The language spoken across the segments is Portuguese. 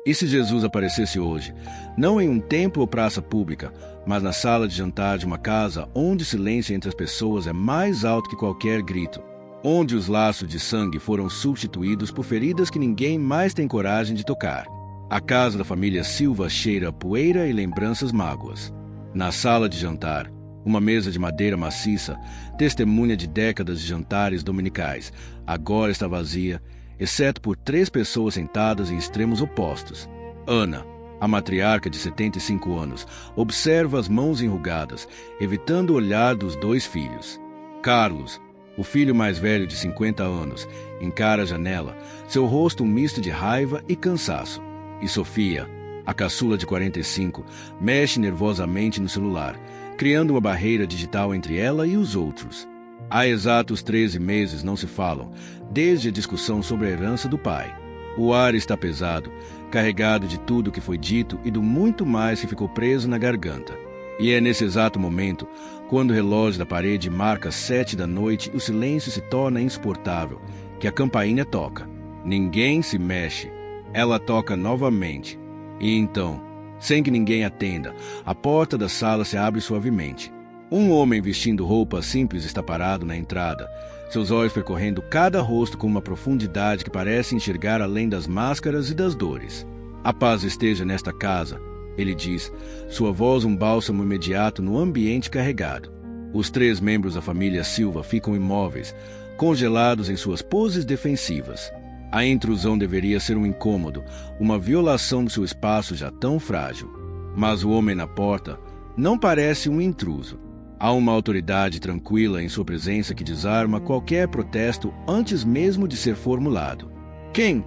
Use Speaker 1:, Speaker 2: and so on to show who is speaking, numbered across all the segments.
Speaker 1: E se Jesus aparecesse hoje, não em um templo ou praça pública, mas na sala de jantar de uma casa onde o silêncio entre as pessoas é mais alto que qualquer grito, onde os laços de sangue foram substituídos por feridas que ninguém mais tem coragem de tocar. A casa da família Silva cheira a poeira e lembranças mágoas. Na sala de jantar, uma mesa de madeira maciça, testemunha de décadas de jantares dominicais, agora está vazia, exceto por 3 pessoas sentadas em extremos opostos. Ana, a matriarca de 75 anos, observa as mãos enrugadas, evitando o olhar dos 2 filhos. Carlos, o filho mais velho de 50 anos, encara a janela, seu rosto um misto de raiva e cansaço. E Sofia, a caçula de 45, mexe nervosamente no celular, criando uma barreira digital entre ela e os outros. Há exatos 13 meses não se falam, desde a discussão sobre a herança do pai. O ar está pesado, carregado de tudo o que foi dito e do muito mais que ficou preso na garganta. E é nesse exato momento, quando o relógio da parede marca 7 da noite e o silêncio se torna insuportável, que a campainha toca. Ninguém se mexe. Ela toca novamente. E então, sem que ninguém atenda, a porta da sala se abre suavemente. Um homem vestindo roupa simples está parado na entrada, seus olhos percorrendo cada rosto com uma profundidade que parece enxergar além das máscaras e das dores. A paz esteja nesta casa, ele diz, sua voz um bálsamo imediato no ambiente carregado. Os 3 membros da família Silva ficam imóveis, congelados em suas poses defensivas. A intrusão deveria ser um incômodo, uma violação do seu espaço já tão frágil. Mas o homem na porta não parece um intruso. Há uma autoridade tranquila em sua presença que desarma qualquer protesto antes mesmo de ser formulado. Quem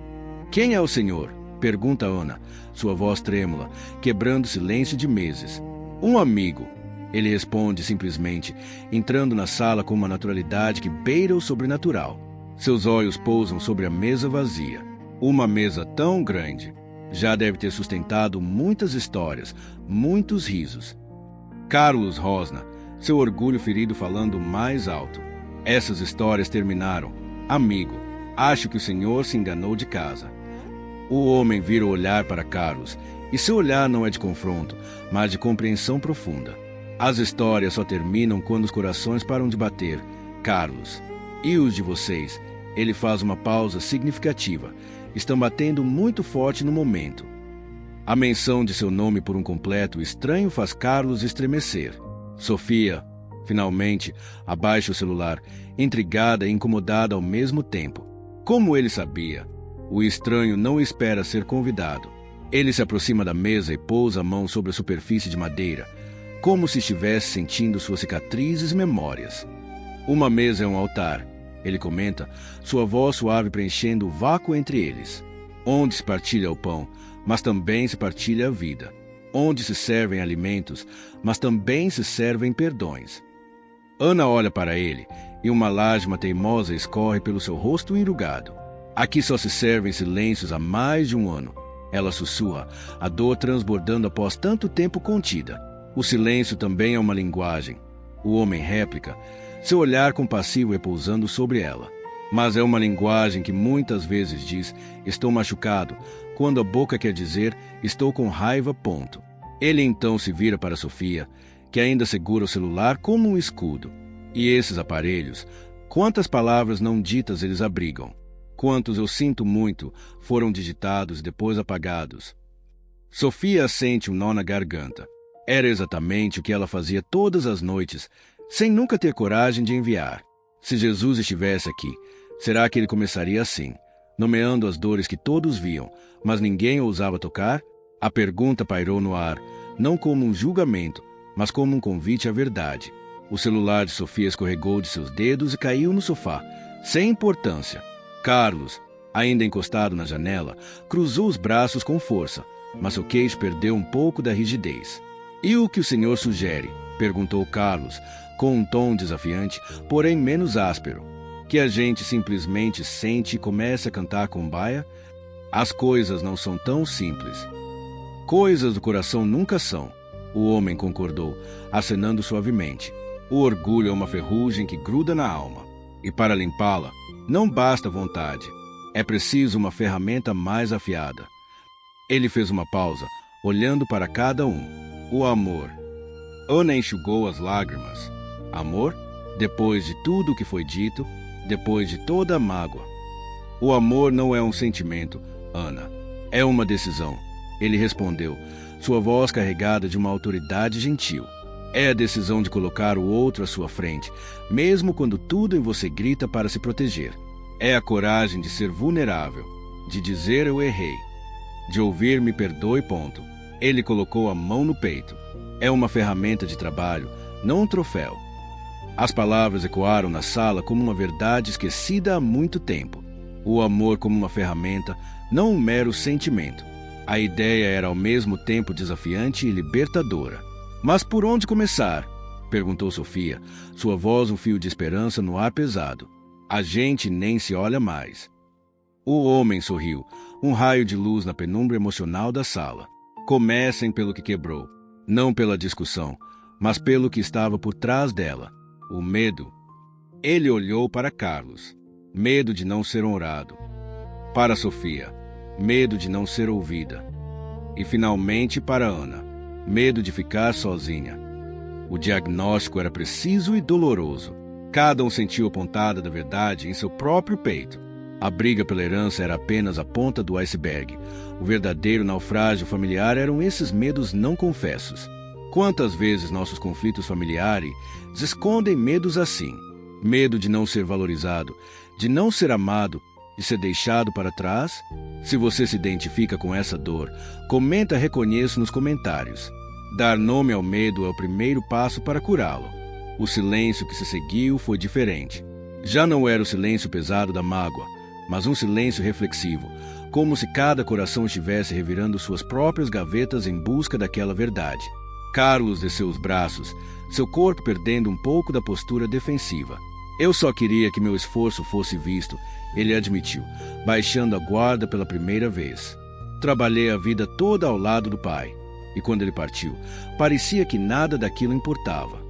Speaker 1: é o senhor? Pergunta Ana, sua voz trêmula, quebrando o silêncio de meses. Um amigo, ele responde simplesmente, entrando na sala com uma naturalidade que beira o sobrenatural. Seus olhos pousam sobre a mesa vazia. Uma mesa tão grande. Já deve ter sustentado muitas histórias, muitos risos. Carlos rosna, seu orgulho ferido falando mais alto. Essas histórias terminaram. Amigo, acho que o senhor se enganou de casa. O homem vira o olhar para Carlos, e seu olhar não é de confronto, mas de compreensão profunda. As histórias só terminam quando os corações param de bater. Carlos, e os de vocês? Ele faz uma pausa significativa. Estão batendo muito forte no momento. A menção de seu nome por um completo estranho faz Carlos estremecer. Sofia, finalmente, abaixa o celular, intrigada e incomodada ao mesmo tempo. Como ele sabia? O estranho não espera ser convidado. Ele se aproxima da mesa e pousa a mão sobre a superfície de madeira, como se estivesse sentindo suas cicatrizes e memórias. Uma mesa é um altar, ele comenta, sua voz suave preenchendo o vácuo entre eles. Onde se partilha o pão, mas também se partilha a vida. Onde se servem alimentos, mas também se servem perdões. Ana olha para ele, e uma lágrima teimosa escorre pelo seu rosto enrugado. Aqui só se servem silêncios há mais de um ano. Ela sussurra, a dor transbordando após tanto tempo contida. O silêncio também é uma linguagem. O homem réplica, seu olhar compassivo repousando sobre ela. Mas é uma linguagem que muitas vezes diz, estou machucado, quando a boca quer dizer, estou com raiva, ponto. Ele então se vira para Sofia, que ainda segura o celular como um escudo. E esses aparelhos, quantas palavras não ditas eles abrigam? Quantos eu sinto muito foram digitados e depois apagados? Sofia sente um nó na garganta. Era exatamente o que ela fazia todas as noites, sem nunca ter coragem de enviar. Se Jesus estivesse aqui, será que ele começaria assim, nomeando as dores que todos viam, mas ninguém ousava tocar? A pergunta pairou no ar, não como um julgamento, mas como um convite à verdade. O celular de Sofia escorregou de seus dedos e caiu no sofá, sem importância. Carlos, ainda encostado na janela, cruzou os braços com força, mas seu queixo perdeu um pouco da rigidez. "E o que o senhor sugere?" perguntou Carlos, com um tom desafiante, porém menos áspero. "Que a gente simplesmente sente e comece a cantar Kumbaya? As coisas não são tão simples." "Coisas do coração nunca são," o homem concordou, acenando suavemente. "O orgulho é uma ferrugem que gruda na alma, e para limpá-la, não basta vontade. É preciso uma ferramenta mais afiada." Ele fez uma pausa, olhando para cada um. O amor. Ana enxugou as lágrimas. Amor? Depois de tudo o que foi dito, depois de toda a mágoa. O amor não é um sentimento, Ana. É uma decisão. Ele respondeu, sua voz carregada de uma autoridade gentil. É a decisão de colocar o outro à sua frente, mesmo quando tudo em você grita para se proteger. É a coragem de ser vulnerável, de dizer eu errei, de ouvir me perdoe, ponto. Ele colocou a mão no peito. É uma ferramenta de trabalho, não um troféu. As palavras ecoaram na sala como uma verdade esquecida há muito tempo. O amor como uma ferramenta, não um mero sentimento. A ideia era ao mesmo tempo desafiante e libertadora. Mas por onde começar? Perguntou Sofia, sua voz um fio de esperança no ar pesado. A gente nem se olha mais. O homem sorriu, um raio de luz na penumbra emocional da sala. Comecem pelo que quebrou, não pela discussão, mas pelo que estava por trás dela. O medo. Ele olhou para Carlos. Medo de não ser honrado. Para Sofia. Medo de não ser ouvida. E finalmente para Ana. Medo de ficar sozinha. O diagnóstico era preciso e doloroso. Cada um sentiu a pontada da verdade em seu próprio peito. A briga pela herança era apenas a ponta do iceberg. O verdadeiro naufrágio familiar eram esses medos não confessos. Quantas vezes nossos conflitos familiares escondem medos assim? Medo de não ser valorizado, de não ser amado, de ser deixado para trás? Se você se identifica com essa dor, comenta reconheço nos comentários. Dar nome ao medo é o primeiro passo para curá-lo. O silêncio que se seguiu foi diferente. Já não era o silêncio pesado da mágoa, mas um silêncio reflexivo, como se cada coração estivesse revirando suas próprias gavetas em busca daquela verdade. Carlos desceu os braços, seu corpo perdendo um pouco da postura defensiva. Eu só queria que meu esforço fosse visto, ele admitiu, baixando a guarda pela primeira vez. Trabalhei a vida toda ao lado do pai, e quando ele partiu, parecia que nada daquilo importava.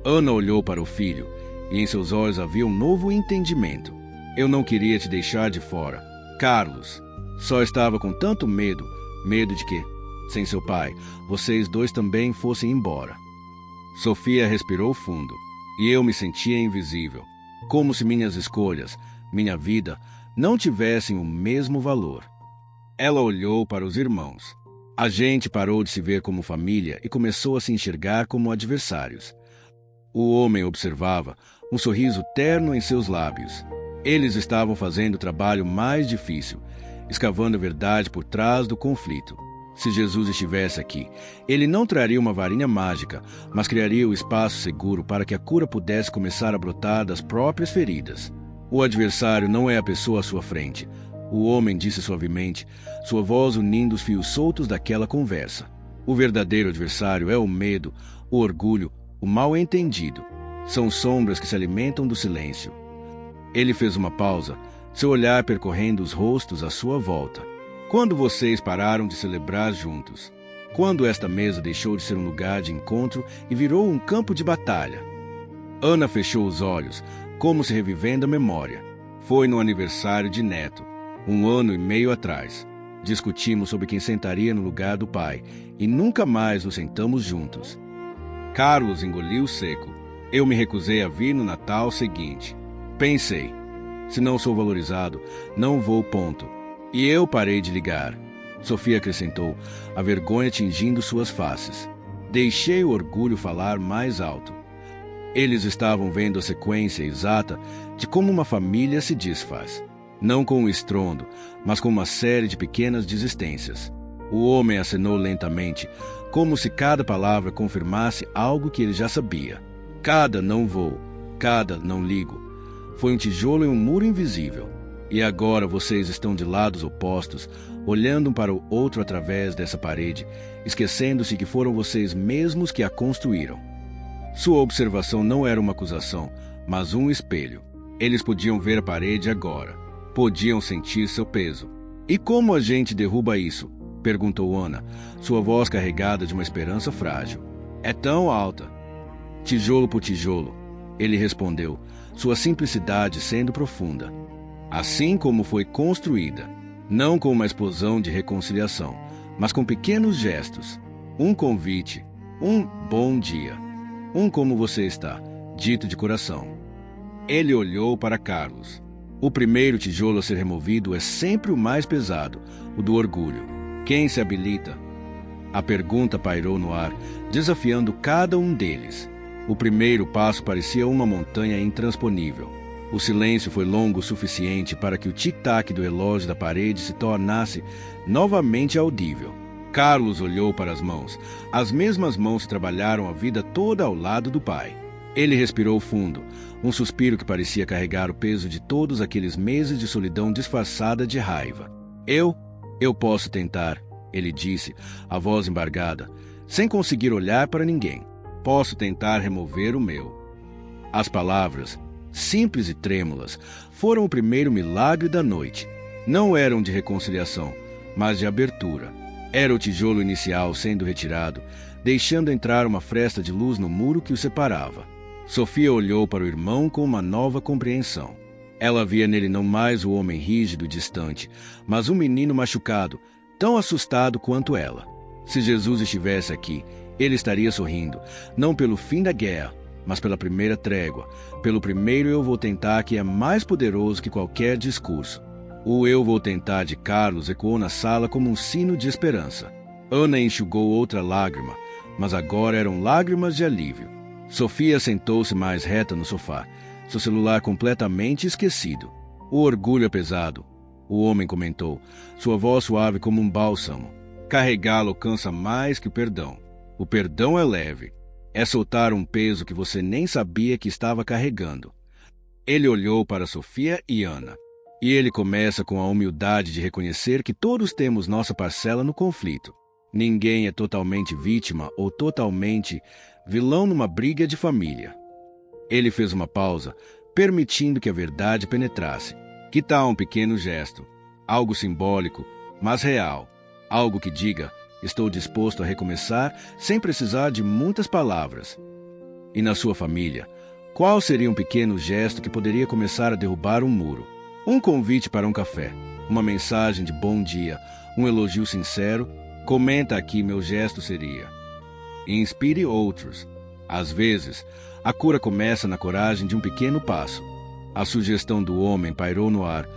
Speaker 1: Ana olhou para o filho, e em seus olhos havia um novo entendimento. Eu não queria te deixar de fora, Carlos. Só estava com tanto medo, medo de que, sem seu pai, vocês dois também fossem embora. Sofia respirou fundo, e eu me sentia invisível, como se minhas escolhas, minha vida, não tivessem o mesmo valor. Ela olhou para os irmãos. A gente parou de se ver como família e começou a se enxergar como adversários. O homem observava, um sorriso terno em seus lábios. Eles estavam fazendo o trabalho mais difícil, escavando a verdade por trás do conflito. Se Jesus estivesse aqui, ele não traria uma varinha mágica, mas criaria o espaço seguro para que a cura pudesse começar a brotar das próprias feridas. O adversário não é a pessoa à sua frente. O homem disse suavemente, sua voz unindo os fios soltos daquela conversa. O verdadeiro adversário é o medo, o orgulho, o mal-entendido. São sombras que se alimentam do silêncio. Ele fez uma pausa, seu olhar percorrendo os rostos à sua volta. Quando vocês pararam de celebrar juntos? Quando esta mesa deixou de ser um lugar de encontro e virou um campo de batalha? Ana fechou os olhos, como se revivendo a memória. Foi no aniversário de Neto, 1 ano e meio atrás. Discutimos sobre quem sentaria no lugar do pai e nunca mais nos sentamos juntos. Carlos engoliu seco. Eu me recusei a vir no Natal seguinte. Pensei, se não sou valorizado, não vou, ponto. E eu parei de ligar. Sofia acrescentou, a vergonha tingindo suas faces. Deixei o orgulho falar mais alto. Eles estavam vendo a sequência exata de como uma família se desfaz. Não com um estrondo, mas com uma série de pequenas desistências. O homem acenou lentamente, como se cada palavra confirmasse algo que ele já sabia. Cada não vou, cada não ligo. Foi um tijolo em um muro invisível. E agora vocês estão de lados opostos, olhando um para o outro através dessa parede, esquecendo-se que foram vocês mesmos que a construíram. Sua observação não era uma acusação, mas um espelho. Eles podiam ver a parede agora. Podiam sentir seu peso. E como a gente derruba isso? Perguntou Ana, sua voz carregada de uma esperança frágil. É tão alta. Tijolo por tijolo, ele respondeu, sua simplicidade sendo profunda. Assim como foi construída, não com uma explosão de reconciliação, mas com pequenos gestos. Um convite, um bom dia, um como você está, dito de coração. Ele olhou para Carlos. O primeiro tijolo a ser removido é sempre o mais pesado, o do orgulho. Quem se habilita? A pergunta pairou no ar, desafiando cada um deles. O primeiro passo parecia uma montanha intransponível. O silêncio foi longo o suficiente para que o tic-tac do relógio da parede se tornasse novamente audível. Carlos olhou para as mãos. As mesmas mãos que trabalharam a vida toda ao lado do pai. Ele respirou fundo, um suspiro que parecia carregar o peso de todos aqueles meses de solidão disfarçada de raiva. Eu posso tentar, ele disse, a voz embargada, sem conseguir olhar para ninguém. Posso tentar remover o meu. As palavras, simples e trêmulas, foram o primeiro milagre da noite. Não eram de reconciliação, mas de abertura. Era o tijolo inicial sendo retirado, deixando entrar uma fresta de luz no muro que o separava. Sofia olhou para o irmão com uma nova compreensão. Ela via nele não mais o homem rígido e distante, mas um menino machucado, tão assustado quanto ela. Se Jesus estivesse aqui, ele estaria sorrindo, não pelo fim da guerra, mas pela primeira trégua, pelo primeiro eu vou tentar que é mais poderoso que qualquer discurso. O eu vou tentar de Carlos ecoou na sala como um sino de esperança. Ana enxugou outra lágrima, mas agora eram lágrimas de alívio. Sofia sentou-se mais reta no sofá, seu celular completamente esquecido. O orgulho é pesado, o homem comentou, sua voz suave como um bálsamo. Carregá-lo cansa mais que o perdão. O perdão é leve. É soltar um peso que você nem sabia que estava carregando. Ele olhou para Sofia e Ana. E ele começa com a humildade de reconhecer que todos temos nossa parcela no conflito. Ninguém é totalmente vítima ou totalmente vilão numa briga de família. Ele fez uma pausa, permitindo que a verdade penetrasse. Que tal um pequeno gesto? Algo simbólico, mas real. Algo que diga, estou disposto a recomeçar sem precisar de muitas palavras. E na sua família, qual seria um pequeno gesto que poderia começar a derrubar um muro? Um convite para um café, uma mensagem de bom dia, um elogio sincero. Comenta aqui meu gesto seria. Inspire outros. Às vezes, a cura começa na coragem de um pequeno passo. A sugestão do homem pairou no ar,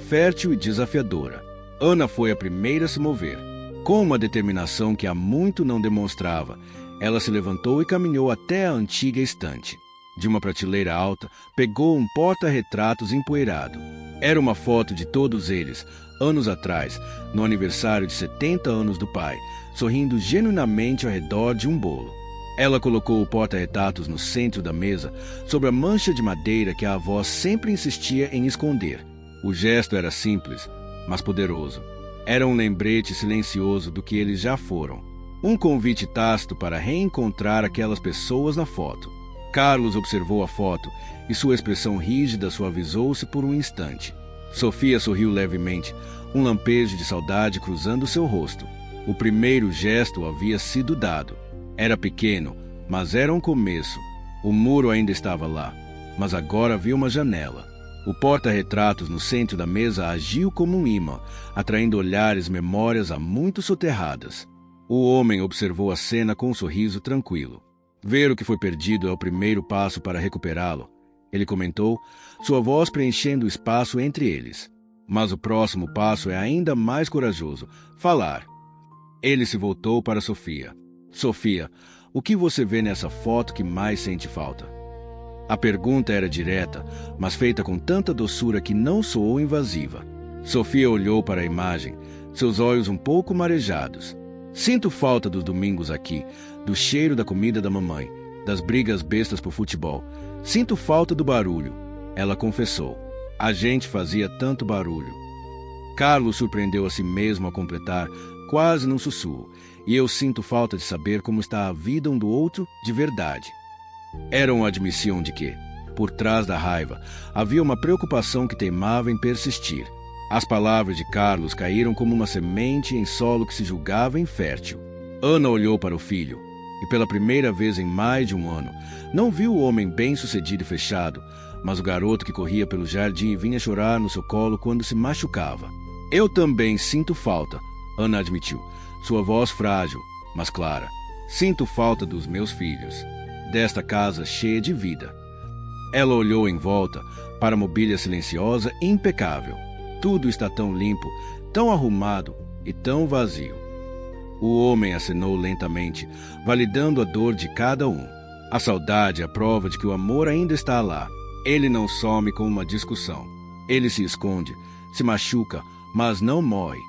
Speaker 1: fértil e desafiadora. Ana foi a primeira a se mover. Com uma determinação que há muito não demonstrava, ela se levantou e caminhou até a antiga estante. De uma prateleira alta, pegou um porta-retratos empoeirado. Era uma foto de todos eles, anos atrás, no aniversário de 70 anos do pai, sorrindo genuinamente ao redor de um bolo. Ela colocou o porta-retratos no centro da mesa, sobre a mancha de madeira que a avó sempre insistia em esconder. O gesto era simples, mas poderoso. Era um lembrete silencioso do que eles já foram. Um convite tácito para reencontrar aquelas pessoas na foto. Carlos observou a foto e sua expressão rígida suavizou-se por um instante. Sofia sorriu levemente, um lampejo de saudade cruzando seu rosto. O primeiro gesto havia sido dado. Era pequeno, mas era um começo. O muro ainda estava lá, mas agora havia uma janela. O porta-retratos no centro da mesa agiu como um imã, atraindo olhares e memórias há muito soterradas. O homem observou a cena com um sorriso tranquilo. Ver o que foi perdido é o primeiro passo para recuperá-lo, ele comentou, sua voz preenchendo o espaço entre eles. Mas o próximo passo é ainda mais corajoso, falar. Ele se voltou para Sofia. Sofia, o que você vê nessa foto que mais sente falta? A pergunta era direta, mas feita com tanta doçura que não soou invasiva. Sofia olhou para a imagem, seus olhos um pouco marejados. Sinto falta dos domingos aqui, do cheiro da comida da mamãe, das brigas bestas por futebol. Sinto falta do barulho, ela confessou. A gente fazia tanto barulho. Carlos surpreendeu a si mesmo a completar, quase num sussurro, e eu sinto falta de saber como está a vida um do outro de verdade. Era uma admissão de que, por trás da raiva, havia uma preocupação que teimava em persistir. As palavras de Carlos caíram como uma semente em solo que se julgava infértil. Ana olhou para o filho, e pela primeira vez em mais de um ano, não viu o homem bem-sucedido e fechado, mas o garoto que corria pelo jardim e vinha chorar no seu colo quando se machucava. Eu também sinto falta, Ana admitiu. sua voz frágil, mas clara. Sinto falta dos meus filhos, desta casa cheia de vida. Ela olhou em volta para a mobília silenciosa e impecável. Tudo está tão limpo, tão arrumado e tão vazio. O homem acenou lentamente, validando a dor de cada um. A saudade é a prova de que o amor ainda está lá. Ele não some com uma discussão. Ele se esconde, se machuca, mas não morre.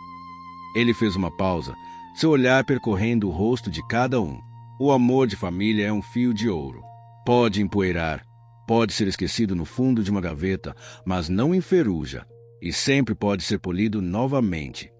Speaker 1: Ele fez uma pausa, seu olhar percorrendo o rosto de cada um. O amor de família é um fio de ouro. Pode empoeirar, pode ser esquecido no fundo de uma gaveta, mas não enferruja, e sempre pode ser polido novamente.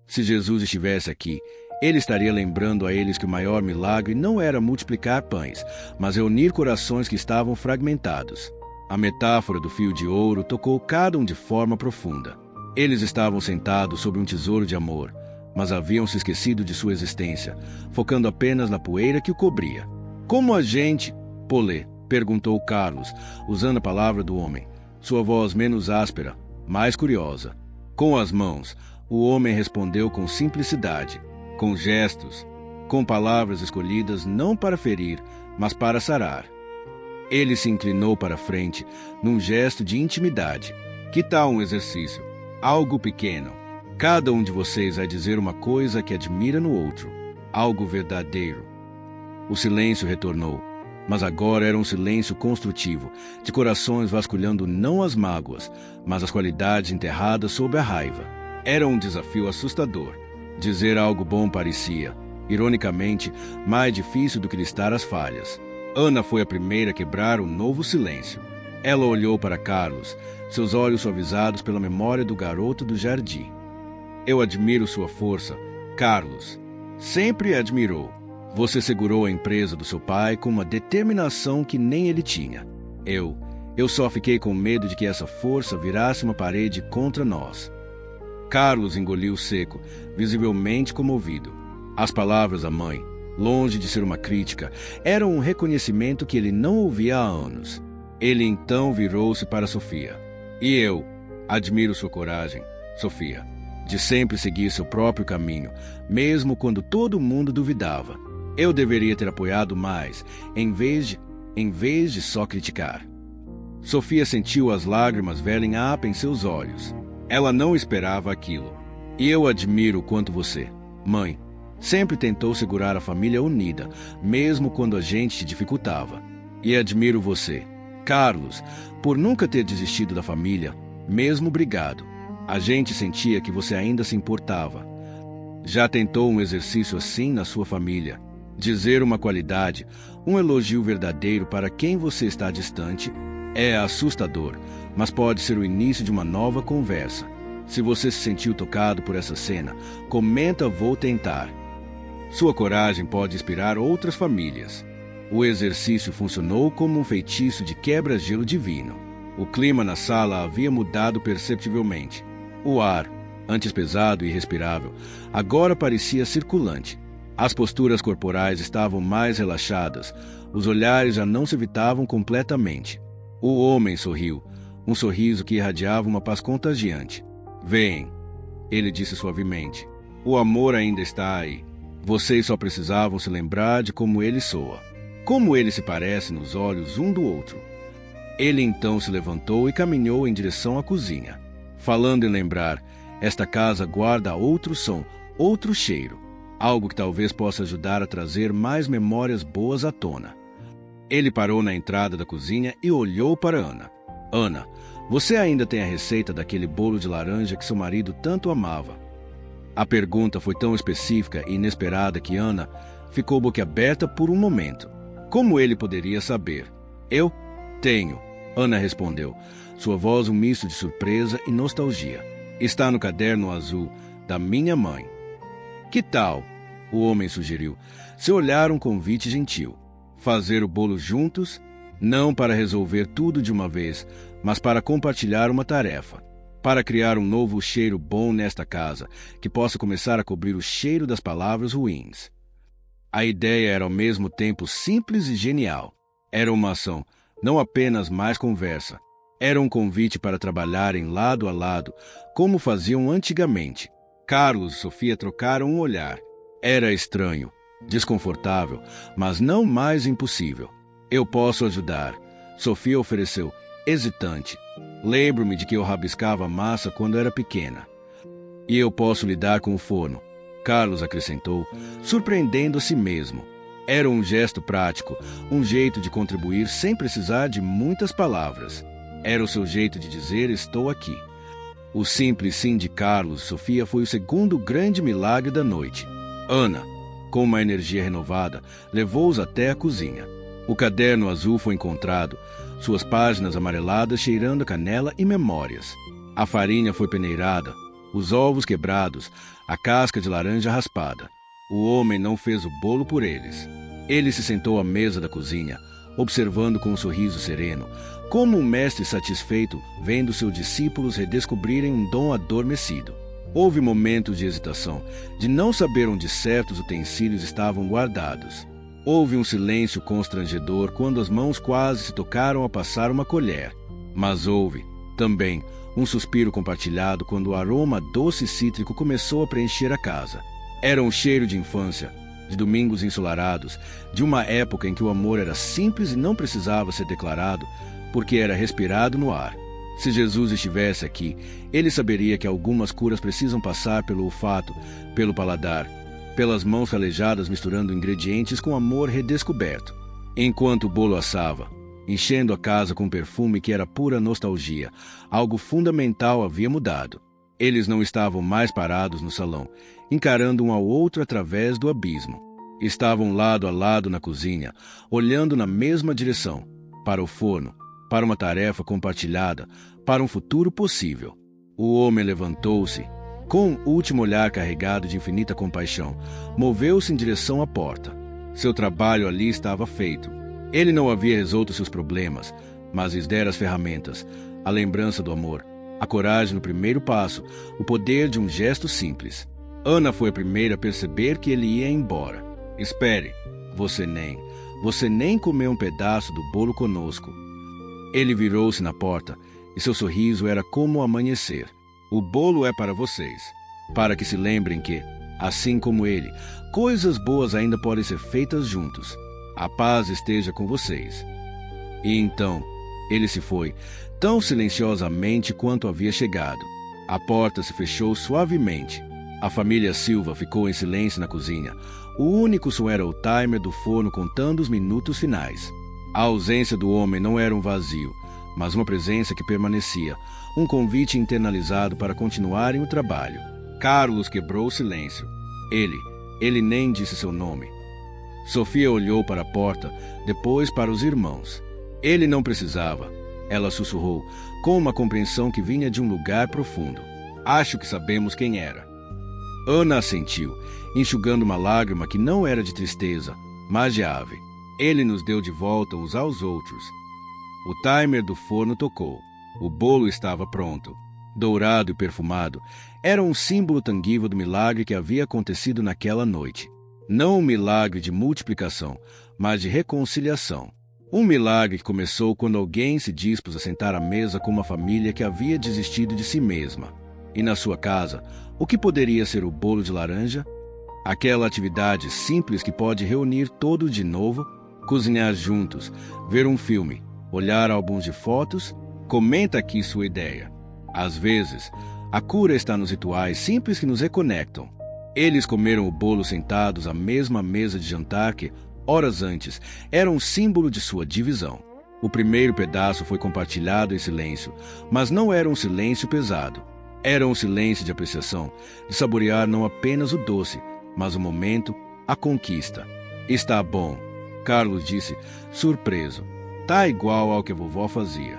Speaker 1: Se Jesus estivesse aqui, ele estaria lembrando a eles que o maior milagre não era multiplicar pães, mas reunir corações que estavam fragmentados. A metáfora do fio de ouro tocou cada um de forma profunda. Eles estavam sentados sobre um tesouro de amor, mas haviam se esquecido de sua existência, focando apenas na poeira que o cobria. Como a gente, Polê? Perguntou Carlos, usando a palavra do homem, sua voz menos áspera, mais curiosa. Com as mãos, o homem respondeu com simplicidade, com gestos, com palavras escolhidas não para ferir, mas para sarar. Ele se inclinou para frente, num gesto de intimidade. Que tal um exercício? Algo pequeno. Cada um de vocês vai dizer uma coisa que admira no outro. Algo verdadeiro. O silêncio retornou, mas agora era um silêncio construtivo, de corações vasculhando não as mágoas, mas as qualidades enterradas sob a raiva. Era um desafio assustador. Dizer algo bom parecia, ironicamente, mais difícil do que listar as falhas. Ana foi a primeira a quebrar o novo silêncio. Ela olhou para Carlos, seus olhos suavizados pela memória do garoto do jardim. Eu admiro sua força, Carlos. Sempre a admirou. Você segurou a empresa do seu pai com uma determinação que nem ele tinha. Eu só fiquei com medo de que essa força virasse uma parede contra nós. Carlos engoliu seco, visivelmente comovido. As palavras da mãe, longe de ser uma crítica, eram um reconhecimento que ele não ouvia há anos. Ele então virou-se para Sofia. E eu admiro sua coragem, Sofia, de sempre seguir seu próprio caminho, mesmo quando todo mundo duvidava. Eu deveria ter apoiado mais, em vez de só criticar. Sofia sentiu as lágrimas velem em seus olhos. Ela não esperava aquilo. E eu admiro o quanto você, mãe, sempre tentou segurar a família unida, mesmo quando a gente te dificultava. E admiro você, Carlos, por nunca ter desistido da família, mesmo brigado. A gente sentia que você ainda se importava. Já tentou um exercício assim na sua família? Dizer uma qualidade, um elogio verdadeiro para quem você está distante, é assustador, mas pode ser o início de uma nova conversa. Se você se sentiu tocado por essa cena, comenta "vou tentar". Sua coragem pode inspirar outras famílias. O exercício funcionou como um feitiço de quebra-gelo divino. O clima na sala havia mudado perceptivelmente. O ar, antes pesado e irrespirável, agora parecia circulante. As posturas corporais estavam mais relaxadas, os olhares já não se evitavam completamente. O homem sorriu, um sorriso que irradiava uma paz contagiante. "Vem", ele disse suavemente. "O amor ainda está aí. Vocês só precisavam se lembrar de como ele soa, como ele se parece nos olhos um do outro." Ele então se levantou e caminhou em direção à cozinha. Falando em lembrar, esta casa guarda outro som, outro cheiro, algo que talvez possa ajudar a trazer mais memórias boas à tona. Ele parou na entrada da cozinha e olhou para Ana. "Ana, você ainda tem a receita daquele bolo de laranja que seu marido tanto amava?" A pergunta foi tão específica e inesperada que Ana ficou boquiaberta por um momento. Como ele poderia saber? "Eu tenho", Ana respondeu, sua voz um misto de surpresa e nostalgia. "Está no caderno azul da minha mãe." "Que tal?", o homem sugeriu, seu olhar um convite gentil. "Fazer o bolo juntos, não para resolver tudo de uma vez, mas para compartilhar uma tarefa, para criar um novo cheiro bom nesta casa, que possa começar a cobrir o cheiro das palavras ruins." A ideia era ao mesmo tempo simples e genial. Era uma ação, não apenas mais conversa. Era um convite para trabalharem lado a lado, como faziam antigamente. Carlos e Sofia trocaram um olhar. Era estranho, desconfortável, mas não mais impossível. Eu posso ajudar, Sofia ofereceu, hesitante. Lembro-me de que eu rabiscava massa quando era pequena. E eu posso lidar com o forno, Carlos acrescentou, surpreendendo a si mesmo. Era um gesto prático, um jeito de contribuir sem precisar de muitas palavras. Era o seu jeito de dizer estou aqui. O simples sim de Carlos e Sofia foi o segundo grande milagre da noite. Ana, com uma energia renovada, levou-os até a cozinha. O caderno azul foi encontrado, suas páginas amareladas cheirando a canela e memórias. A farinha foi peneirada, os ovos quebrados, a casca de laranja raspada. O homem não fez o bolo por eles. Ele se sentou à mesa da cozinha, observando com um sorriso sereno, como um mestre satisfeito vendo seus discípulos redescobrirem um dom adormecido. Houve momentos de hesitação, de não saber onde certos utensílios estavam guardados. Houve um silêncio constrangedor quando as mãos quase se tocaram a passar uma colher. Mas houve, também, um suspiro compartilhado quando o aroma doce e cítrico começou a preencher a casa. Era um cheiro de infância, de domingos ensolarados, de uma época em que o amor era simples e não precisava ser declarado, porque era respirado no ar. Se Jesus estivesse aqui, ele saberia que algumas curas precisam passar pelo olfato, pelo paladar, pelas mãos calejadas misturando ingredientes com amor redescoberto. Enquanto o bolo assava, enchendo a casa com perfume que era pura nostalgia, algo fundamental havia mudado. Eles não estavam mais parados no salão, encarando um ao outro através do abismo. Estavam lado a lado na cozinha, olhando na mesma direção, para o forno, para uma tarefa compartilhada, para um futuro possível. O homem levantou-se, com um último olhar carregado de infinita compaixão, moveu-se em direção à porta. Seu trabalho ali estava feito. Ele não havia resolto seus problemas, mas lhes dera as ferramentas, a lembrança do amor, a coragem no primeiro passo, o poder de um gesto simples. Ana foi a primeira a perceber que ele ia embora. Espere, você nem comeu um pedaço do bolo conosco. Ele virou-se na porta, e seu sorriso era como o amanhecer. O bolo é para vocês, para que se lembrem que, assim como ele, coisas boas ainda podem ser feitas juntos. A paz esteja com vocês. E então, ele se foi, tão silenciosamente quanto havia chegado. A porta se fechou suavemente. A família Silva ficou em silêncio na cozinha. O único som era o timer do forno contando os minutos finais. A ausência do homem não era um vazio, mas uma presença que permanecia, um convite internalizado para continuarem o trabalho. Carlos quebrou o silêncio. Ele nem disse seu nome. Sofia olhou para a porta, depois para os irmãos. Ele não precisava. Ela sussurrou, com uma compreensão que vinha de um lugar profundo. Acho que sabemos quem era. Ana assentiu, enxugando uma lágrima que não era de tristeza, mas de ave. Ele nos deu de volta uns aos outros. O timer do forno tocou. O bolo estava pronto. Dourado e perfumado, era um símbolo tangível do milagre que havia acontecido naquela noite. Não um milagre de multiplicação, mas de reconciliação. Um milagre que começou quando alguém se dispôs a sentar à mesa com uma família que havia desistido de si mesma. E na sua casa, o que poderia ser o bolo de laranja? Aquela atividade simples que pode reunir todos de novo, cozinhar juntos, ver um filme, olhar álbuns de fotos. Comenta aqui sua ideia. Às vezes, a cura está nos rituais simples que nos reconectam. Eles comeram o bolo sentados à mesma mesa de jantar que, horas antes, era um símbolo de sua divisão. O primeiro pedaço foi compartilhado em silêncio, mas não era um silêncio pesado. Era um silêncio de apreciação, de saborear não apenas o doce, mas o momento, a conquista. Está bom, Carlos disse, surpreso. Tá igual ao que a vovó fazia.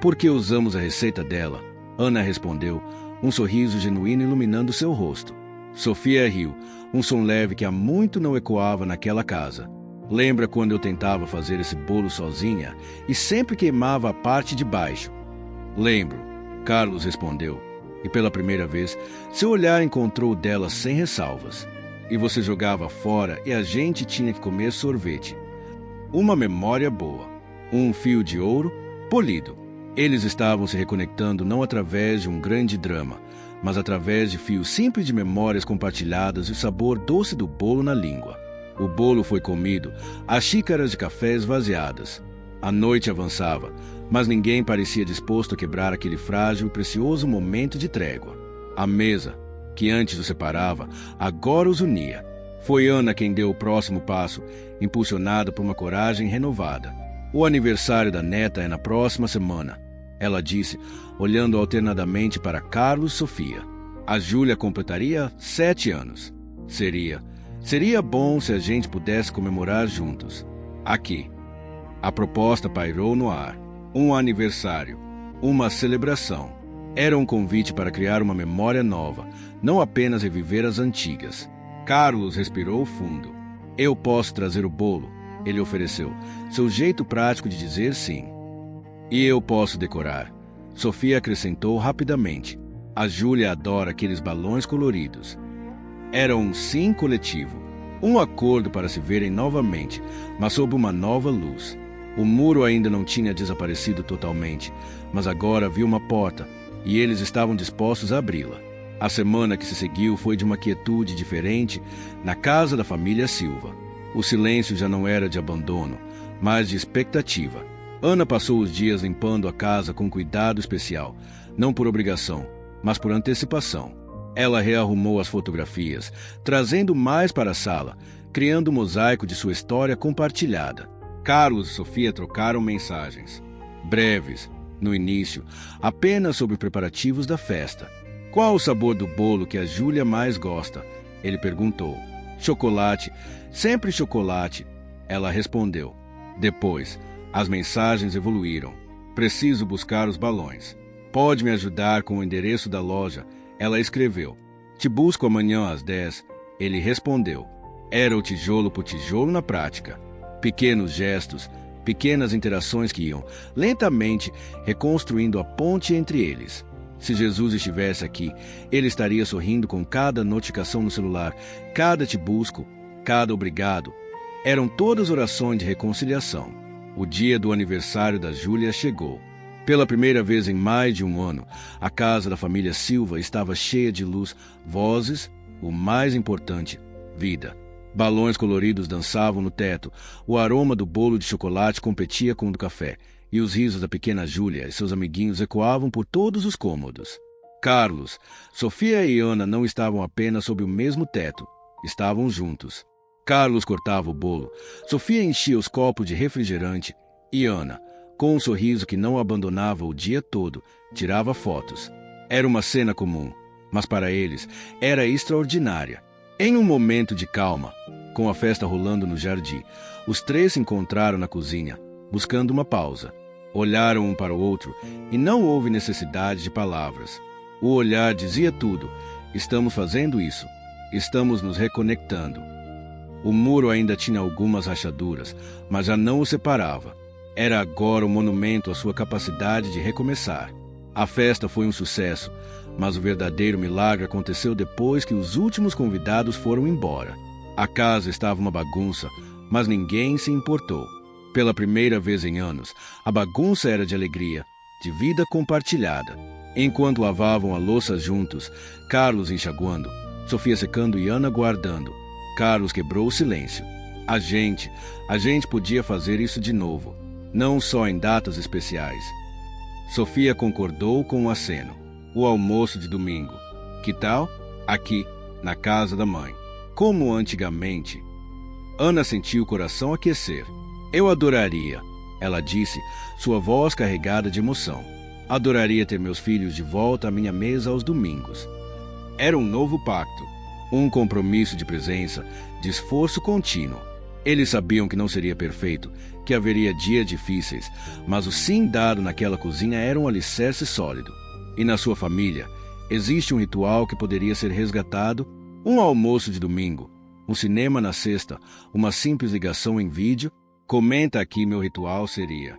Speaker 1: Por que usamos a receita dela? Ana respondeu, um sorriso genuíno iluminando seu rosto. Sofia riu, um som leve que há muito não ecoava naquela casa. Lembra quando eu tentava fazer esse bolo sozinha e sempre queimava a parte de baixo? Lembro, Carlos respondeu. E pela primeira vez, seu olhar encontrou o dela sem ressalvas. E você jogava fora e a gente tinha que comer sorvete. Uma memória boa. Um fio de ouro polido. Eles estavam se reconectando não através de um grande drama, mas através de fios simples de memórias compartilhadas e o sabor doce do bolo na língua. O bolo foi comido, as xícaras de café esvaziadas. A noite avançava, mas ninguém parecia disposto a quebrar aquele frágil e precioso momento de trégua. A mesa, que antes os separava, agora os unia. Foi Ana quem deu o próximo passo, impulsionada por uma coragem renovada. O aniversário da neta é na próxima semana, ela disse, olhando alternadamente para Carlos e Sofia. A Júlia completaria 7 anos. Seria bom se a gente pudesse comemorar juntos. Aqui. A proposta pairou no ar. Um aniversário. Uma celebração. Era um convite para criar uma memória nova, não apenas reviver as antigas. Carlos respirou fundo. Eu posso trazer o bolo, ele ofereceu, seu jeito prático de dizer sim. E eu posso decorar. Sofia acrescentou rapidamente. A Júlia adora aqueles balões coloridos. Era um sim coletivo, um acordo para se verem novamente, mas sob uma nova luz. O muro ainda não tinha desaparecido totalmente, mas agora havia uma porta, e eles estavam dispostos a abri-la. A semana que se seguiu foi de uma quietude diferente na casa da família Silva. O silêncio já não era de abandono, mas de expectativa. Ana passou os dias limpando a casa com cuidado especial, não por obrigação, mas por antecipação. Ela rearrumou as fotografias, trazendo mais para a sala, criando um mosaico de sua história compartilhada. Carlos e Sofia trocaram mensagens, breves, no início, apenas sobre preparativos da festa. Qual o sabor do bolo que a Júlia mais gosta? Ele perguntou. Chocolate, sempre chocolate, ela respondeu. Depois, as mensagens evoluíram. Preciso buscar os balões. Pode me ajudar com o endereço da loja? Ela escreveu. Te busco amanhã às 10. Ele respondeu. Era o tijolo por tijolo na prática. Pequenos gestos, pequenas interações que iam, lentamente, reconstruindo a ponte entre eles. Se Jesus estivesse aqui, ele estaria sorrindo com cada notificação no celular, cada te busco, cada obrigado. Eram todas orações de reconciliação. O dia do aniversário da Júlia chegou. Pela primeira vez em mais de um ano, a casa da família Silva estava cheia de luz, vozes, o mais importante, vida. Balões coloridos dançavam no teto, o aroma do bolo de chocolate competia com o do café, e os risos da pequena Júlia e seus amiguinhos ecoavam por todos os cômodos. Carlos, Sofia e Ana não estavam apenas sob o mesmo teto, estavam juntos. Carlos cortava o bolo, Sofia enchia os copos de refrigerante e Ana, com um sorriso que não abandonava o dia todo, tirava fotos. Era uma cena comum, mas para eles era extraordinária. Em um momento de calma, com a festa rolando no jardim, os três se encontraram na cozinha, buscando uma pausa. Olharam um para o outro e não houve necessidade de palavras. O olhar dizia tudo. Estamos fazendo isso. Estamos nos reconectando. O muro ainda tinha algumas rachaduras, mas já não o separava. Era agora um monumento à sua capacidade de recomeçar. A festa foi um sucesso, mas o verdadeiro milagre aconteceu depois que os últimos convidados foram embora. A casa estava uma bagunça, mas ninguém se importou. Pela primeira vez em anos, a bagunça era de alegria, de vida compartilhada. Enquanto lavavam a louça juntos, Carlos enxaguando, Sofia secando e Ana guardando, Carlos quebrou o silêncio. A gente podia fazer isso de novo, não só em datas especiais. Sofia concordou com o aceno. O almoço de domingo. Que tal? Aqui, na casa da mãe. Como antigamente. Ana sentiu o coração aquecer. Eu adoraria, ela disse, sua voz carregada de emoção. Adoraria ter meus filhos de volta à minha mesa aos domingos. Era um novo pacto, um compromisso de presença, de esforço contínuo. Eles sabiam que não seria perfeito, que haveria dias difíceis, mas o sim dado naquela cozinha era um alicerce sólido. E na sua família, existe um ritual que poderia ser resgatado, um almoço de domingo, um cinema na sexta, uma simples ligação em vídeo. Comenta aqui meu ritual seria.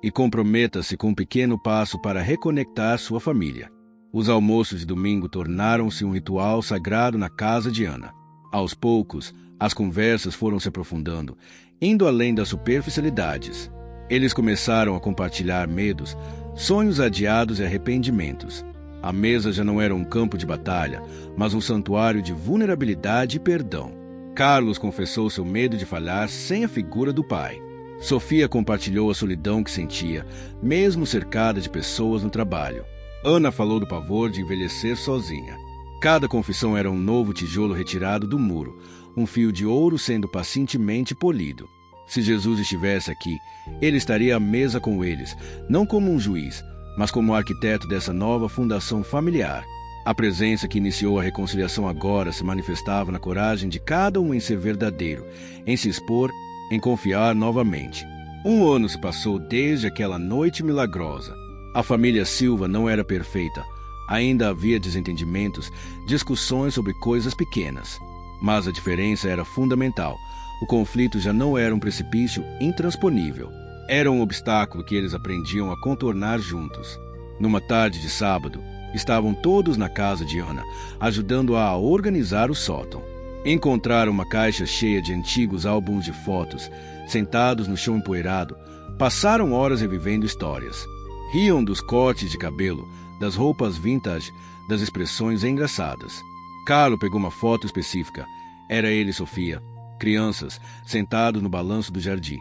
Speaker 1: E comprometa-se com um pequeno passo para reconectar sua família. Os almoços de domingo tornaram-se um ritual sagrado na casa de Ana. Aos poucos, as conversas foram se aprofundando, indo além das superficialidades. Eles começaram a compartilhar medos, sonhos adiados e arrependimentos. A mesa já não era um campo de batalha, mas um santuário de vulnerabilidade e perdão. Carlos confessou seu medo de falhar sem a figura do pai. Sofia compartilhou a solidão que sentia, mesmo cercada de pessoas no trabalho. Ana falou do pavor de envelhecer sozinha. Cada confissão era um novo tijolo retirado do muro, um fio de ouro sendo pacientemente polido. Se Jesus estivesse aqui, ele estaria à mesa com eles, não como um juiz, mas como arquiteto dessa nova fundação familiar. A presença que iniciou a reconciliação agora se manifestava na coragem de cada um em ser verdadeiro, em se expor, em confiar novamente. 1 ano se passou desde aquela noite milagrosa. A família Silva não era perfeita. Ainda havia desentendimentos, discussões sobre coisas pequenas. Mas a diferença era fundamental. O conflito já não era um precipício intransponível. Era um obstáculo que eles aprendiam a contornar juntos. Numa tarde de sábado, estavam todos na casa de Ana, ajudando-a a organizar o sótão. Encontraram uma caixa cheia de antigos álbuns de fotos. Sentados no chão empoeirado, passaram horas revivendo histórias. Riam dos cortes de cabelo, das roupas vintage, das expressões engraçadas. Carlo pegou uma foto específica. Era ele e Sofia, crianças, sentados no balanço do jardim,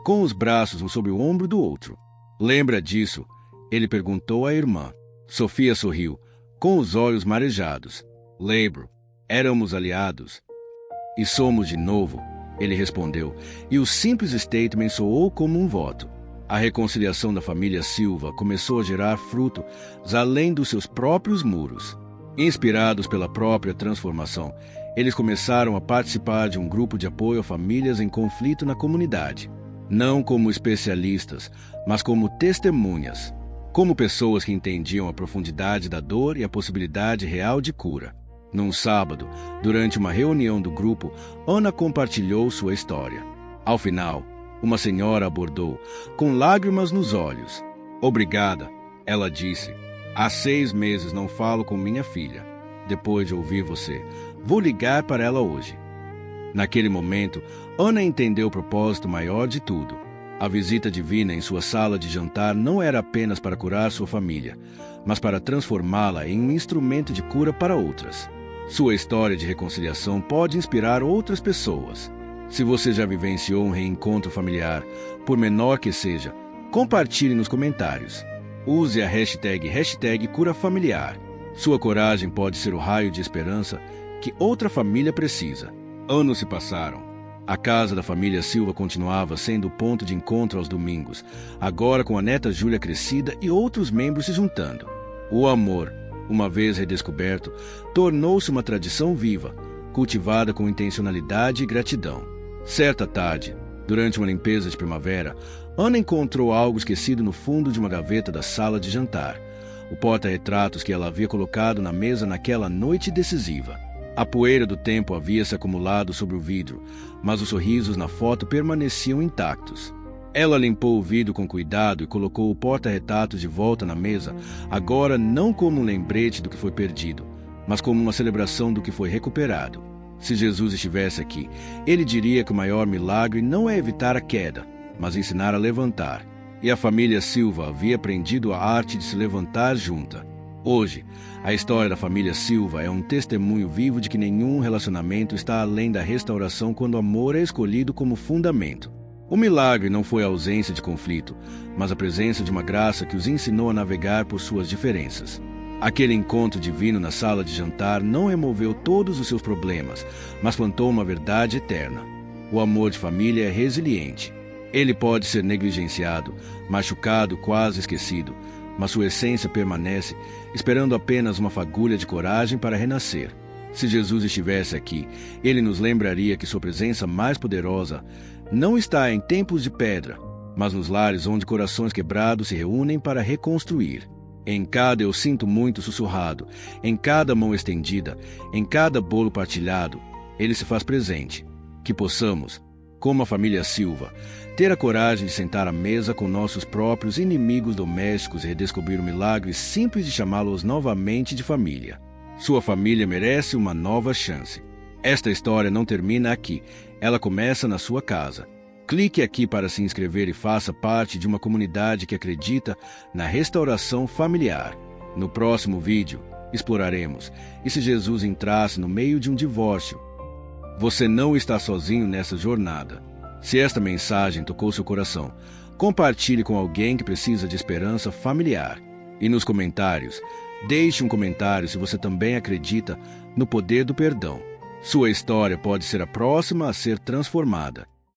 Speaker 1: com os braços um sobre o ombro do outro. Lembra disso? Ele perguntou à irmã. Sofia sorriu, com os olhos marejados. Lembro. Éramos aliados. E somos de novo, ele respondeu, e o simples statement soou como um voto. A reconciliação da família Silva começou a gerar frutos além dos seus próprios muros. Inspirados pela própria transformação, eles começaram a participar de um grupo de apoio a famílias em conflito na comunidade. Não como especialistas, mas como testemunhas. Como pessoas que entendiam a profundidade da dor e a possibilidade real de cura. Num sábado, durante uma reunião do grupo, Ana compartilhou sua história. Ao final, uma senhora abordou, com lágrimas nos olhos. Obrigada, ela disse. Há 6 meses não falo com minha filha. Depois de ouvir você, vou ligar para ela hoje. Naquele momento, Ana entendeu o propósito maior de tudo. A visita divina em sua sala de jantar não era apenas para curar sua família, mas para transformá-la em um instrumento de cura para outras. Sua história de reconciliação pode inspirar outras pessoas. Se você já vivenciou um reencontro familiar, por menor que seja, compartilhe nos comentários. Use a hashtag #CuraFamiliar. Sua coragem pode ser o raio de esperança que outra família precisa. Anos se passaram. A casa da família Silva continuava sendo o ponto de encontro aos domingos, agora com a neta Júlia crescida e outros membros se juntando. O amor, uma vez redescoberto, tornou-se uma tradição viva, cultivada com intencionalidade e gratidão. Certa tarde, durante uma limpeza de primavera, Ana encontrou algo esquecido no fundo de uma gaveta da sala de jantar, o porta-retratos que ela havia colocado na mesa naquela noite decisiva. A poeira do tempo havia se acumulado sobre o vidro, mas os sorrisos na foto permaneciam intactos. Ela limpou o vidro com cuidado e colocou o porta-retratos de volta na mesa, agora não como um lembrete do que foi perdido, mas como uma celebração do que foi recuperado. Se Jesus estivesse aqui, ele diria que o maior milagre não é evitar a queda, mas ensinar a levantar. E a família Silva havia aprendido a arte de se levantar junta. Hoje, a história da família Silva é um testemunho vivo de que nenhum relacionamento está além da restauração quando o amor é escolhido como fundamento. O milagre não foi a ausência de conflito, mas a presença de uma graça que os ensinou a navegar por suas diferenças. Aquele encontro divino na sala de jantar não removeu todos os seus problemas, mas plantou uma verdade eterna. O amor de família é resiliente. Ele pode ser negligenciado, machucado, quase esquecido, mas sua essência permanece, esperando apenas uma fagulha de coragem para renascer. Se Jesus estivesse aqui, ele nos lembraria que sua presença mais poderosa não está em templos de pedra, mas nos lares onde corações quebrados se reúnem para reconstruir. Em cada eu sinto muito sussurrado, em cada mão estendida, em cada bolo partilhado, ele se faz presente. Que possamos, como a família Silva, ter a coragem de sentar à mesa com nossos próprios inimigos domésticos e redescobrir o milagre simples de chamá-los novamente de família. Sua família merece uma nova chance. Esta história não termina aqui, ela começa na sua casa. Clique aqui para se inscrever e faça parte de uma comunidade que acredita na restauração familiar. No próximo vídeo, exploraremos e se Jesus entrasse no meio de um divórcio. Você não está sozinho nessa jornada. Se esta mensagem tocou seu coração, compartilhe com alguém que precisa de esperança familiar. E nos comentários, deixe um comentário se você também acredita no poder do perdão. Sua história pode ser a próxima a ser transformada.